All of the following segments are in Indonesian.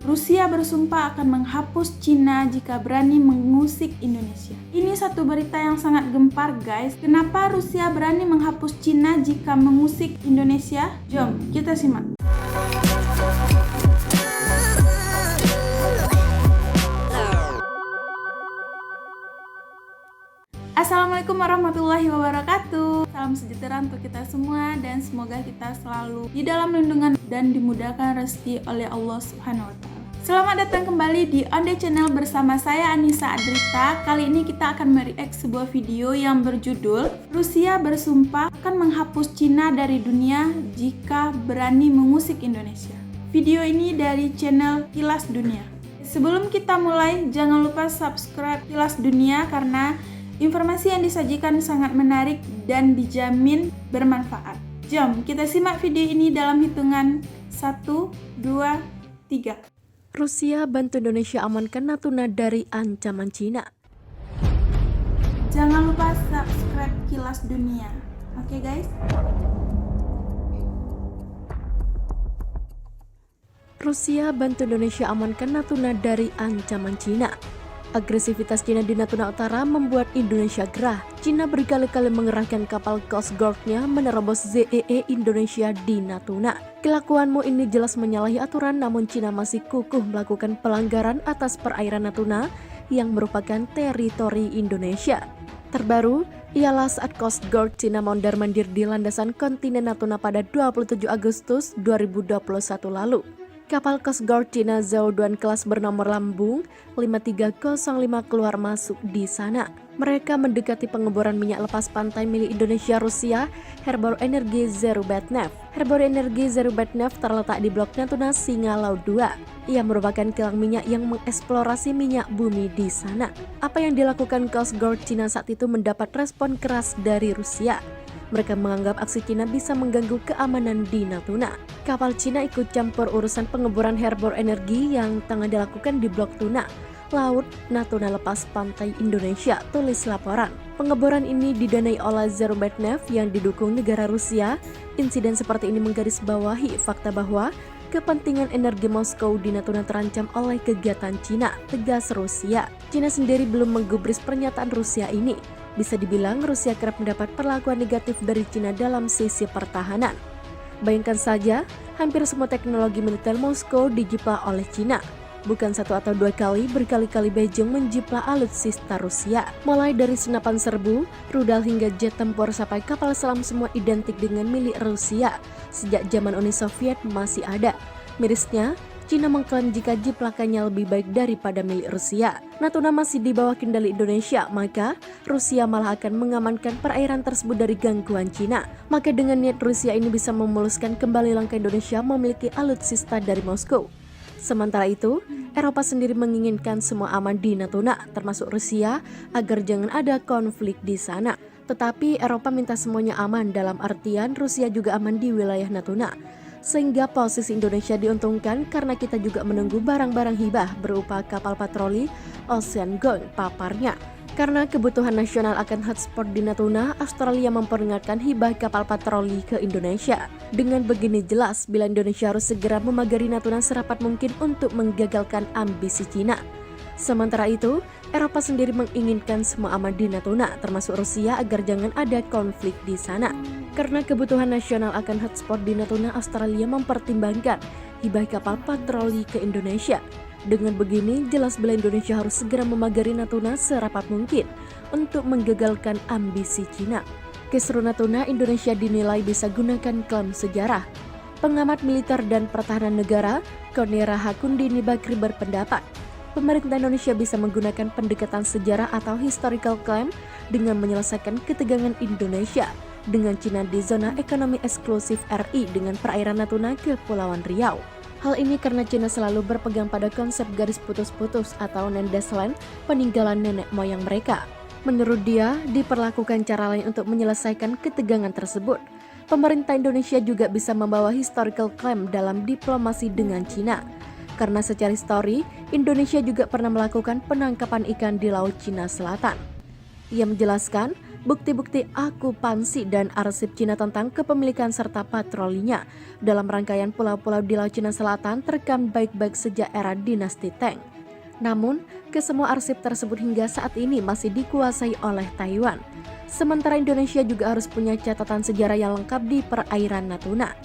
Rusia bersumpah akan menghapus Cina jika berani mengusik Indonesia. Ini satu berita yang sangat gempar guys. Kenapa Rusia berani menghapus Cina jika mengusik Indonesia? Jom kita simak. Assalamualaikum warahmatullahi wabarakatuh. Salam sejahtera untuk kita semua dan semoga kita selalu di dalam lindungan dan dimudahkan rezeki oleh Allah Subhanahu wa taala. Selamat datang kembali di Onde Channel bersama saya Anissa Adrita. Kali ini kita akan mereact sebuah video yang berjudul Rusia bersumpah akan menghapus Cina dari dunia jika berani mengusik Indonesia. Video ini dari channel Kilas Dunia. Sebelum kita mulai, jangan lupa subscribe Kilas Dunia karena informasi yang disajikan sangat menarik dan dijamin bermanfaat. Jom kita simak video ini dalam hitungan 1, 2, 3. Rusia bantu Indonesia amankan Natuna dari ancaman Cina. Jangan lupa subscribe Kilas Dunia. Oke guys? Rusia bantu Indonesia amankan Natuna dari ancaman Cina. Agresivitas Cina di Natuna Utara membuat Indonesia gerah. Cina berkali-kali mengerahkan kapal Coast Guard-nya menerobos ZEE Indonesia di Natuna. Kelakuanmu ini jelas menyalahi aturan, namun Cina masih kukuh melakukan pelanggaran atas perairan Natuna yang merupakan teritori Indonesia. Terbaru ialah saat Coast Guard Cina mondar-mandir di landasan kontinen Natuna pada 27 Agustus 2021 lalu. Kapal Coast Guard Cina Zhaoduan kelas bernomor lambung 5305 keluar masuk di sana. Mereka mendekati pengeboran minyak lepas pantai milik Indonesia Rusia, Herbor Energy Zerubetnev. Herbor Energy Zerubetnev terletak di Blok Natuna Singa Laut 2. Ia merupakan kilang minyak yang mengeksplorasi minyak bumi di sana. Apa yang dilakukan Coast Guard Cina saat itu mendapat respon keras dari Rusia. Mereka menganggap aksi Cina bisa mengganggu keamanan di Natuna. Kapal Cina ikut campur urusan pengeboran Herbor Energy yang tengah dilakukan di Blok Tuna, Laut Natuna lepas pantai Indonesia, tulis laporan. Pengeboran ini didanai oleh Zerubetnev yang didukung negara Rusia. Insiden seperti ini menggarisbawahi fakta bahwa kepentingan energi Moskow di Natuna terancam oleh kegiatan Cina, tegas Rusia. Cina sendiri belum menggubris pernyataan Rusia ini. Bisa dibilang Rusia kerap mendapat perlakuan negatif dari Cina dalam sisi pertahanan. Bayangkan saja, hampir semua teknologi militer Moskow dijiplak oleh Cina. Bukan satu atau dua kali, berkali-kali Beijing menjiplak alutsista Rusia. Mulai dari senapan serbu, rudal hingga jet tempur sampai kapal selam semua identik dengan milik Rusia. Sejak zaman Uni Soviet masih ada. Mirisnya, Cina mengklaim jika jiplakannya lebih baik daripada milik Rusia. Natuna masih di bawah kendali Indonesia, maka Rusia malah akan mengamankan perairan tersebut dari gangguan Cina. Maka dengan niat Rusia ini bisa memuluskan kembali langkah Indonesia memiliki alutsista dari Moskow. Sementara itu, Eropa sendiri menginginkan semua aman di Natuna, termasuk Rusia, agar jangan ada konflik di sana. Tetapi Eropa minta semuanya aman dalam artian Rusia juga aman di wilayah Natuna. Sehingga posisi Indonesia diuntungkan karena kita juga menunggu barang-barang hibah berupa kapal patroli Ocean Gong paparnya. Karena kebutuhan nasional akan hotspot di Natuna, Australia memperingatkan hibah kapal patroli ke Indonesia. Dengan begini jelas, bila Indonesia harus segera memagari Natuna serapat mungkin untuk menggagalkan ambisi Cina. Sementara itu, Eropa sendiri menginginkan semua aman di Natuna, termasuk Rusia agar jangan ada konflik di sana. Karena kebutuhan nasional akan hotspot di Natuna, Australia mempertimbangkan hibah kapal patroli ke Indonesia. Dengan begini, jelas bila Indonesia harus segera memagari Natuna serapat mungkin untuk menggagalkan ambisi Cina. Kisru Natuna, Indonesia dinilai bisa gunakan klaim sejarah. Pengamat militer dan pertahanan negara, Konera Hakundini Bakri berpendapat, pemerintah Indonesia bisa menggunakan pendekatan sejarah atau historical claim dengan menyelesaikan ketegangan Indonesia dengan Cina di zona ekonomi eksklusif RI dengan perairan Natuna ke Kepulauan Riau. Hal ini karena Cina selalu berpegang pada konsep garis putus-putus atau Nendesland, peninggalan nenek moyang mereka. Menurut dia, diperlakukan cara lain untuk menyelesaikan ketegangan tersebut. Pemerintah Indonesia juga bisa membawa historical claim dalam diplomasi dengan Cina. Karena secara histori, Indonesia juga pernah melakukan penangkapan ikan di Laut Cina Selatan. Ia menjelaskan, bukti-bukti akupansi dan arsip Cina tentang kepemilikan serta patrolinya dalam rangkaian pulau-pulau di Laut Cina Selatan terekam baik-baik sejak era dinasti Tang. Namun, kesemua arsip tersebut hingga saat ini masih dikuasai oleh Taiwan. Sementara Indonesia juga harus punya catatan sejarah yang lengkap di perairan Natuna.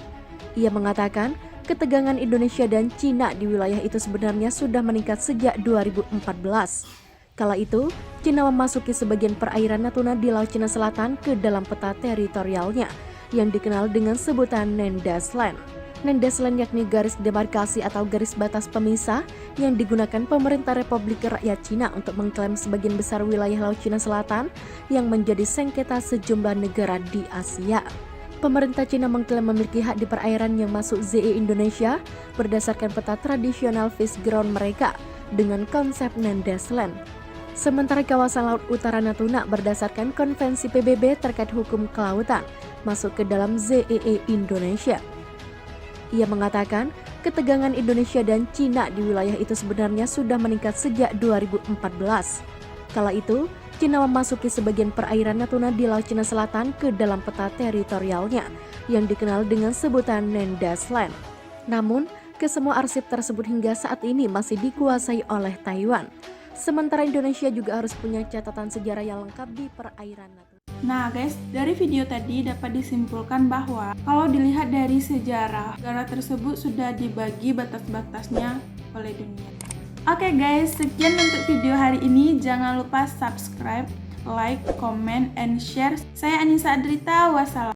Ia mengatakan, ketegangan Indonesia dan Cina di wilayah itu sebenarnya sudah meningkat sejak 2014. Kala itu, Cina memasuki sebagian perairan Natuna di Laut Cina Selatan ke dalam peta teritorialnya yang dikenal dengan sebutan Nandas Land. Nandas Land yakni garis demarkasi atau garis batas pemisah yang digunakan pemerintah Republik Rakyat Cina untuk mengklaim sebagian besar wilayah Laut Cina Selatan yang menjadi sengketa sejumlah negara di Asia. Pemerintah Cina mengklaim memiliki hak di perairan yang masuk ZEE Indonesia berdasarkan peta tradisional fish ground mereka dengan konsep Nandas Land. Sementara kawasan Laut Utara Natuna berdasarkan konvensi PBB terkait hukum kelautan masuk ke dalam ZEE Indonesia. Ia mengatakan ketegangan Indonesia dan Cina di wilayah itu sebenarnya sudah meningkat sejak 2014. Kala itu, Cina memasuki sebagian perairan Natuna di Laut Cina Selatan ke dalam peta teritorialnya yang dikenal dengan sebutan Nandas Land. Namun, kesemua arsip tersebut hingga saat ini masih dikuasai oleh Taiwan. Sementara Indonesia juga harus punya catatan sejarah yang lengkap di perairan Natuna. Nah guys, dari video tadi dapat disimpulkan bahwa kalau dilihat dari sejarah, negara tersebut sudah dibagi batas-batasnya oleh dunia. Oke guys, sekian untuk video hari ini. Jangan lupa subscribe, like, comment, and share. Saya Anissa Adrita, wassalam.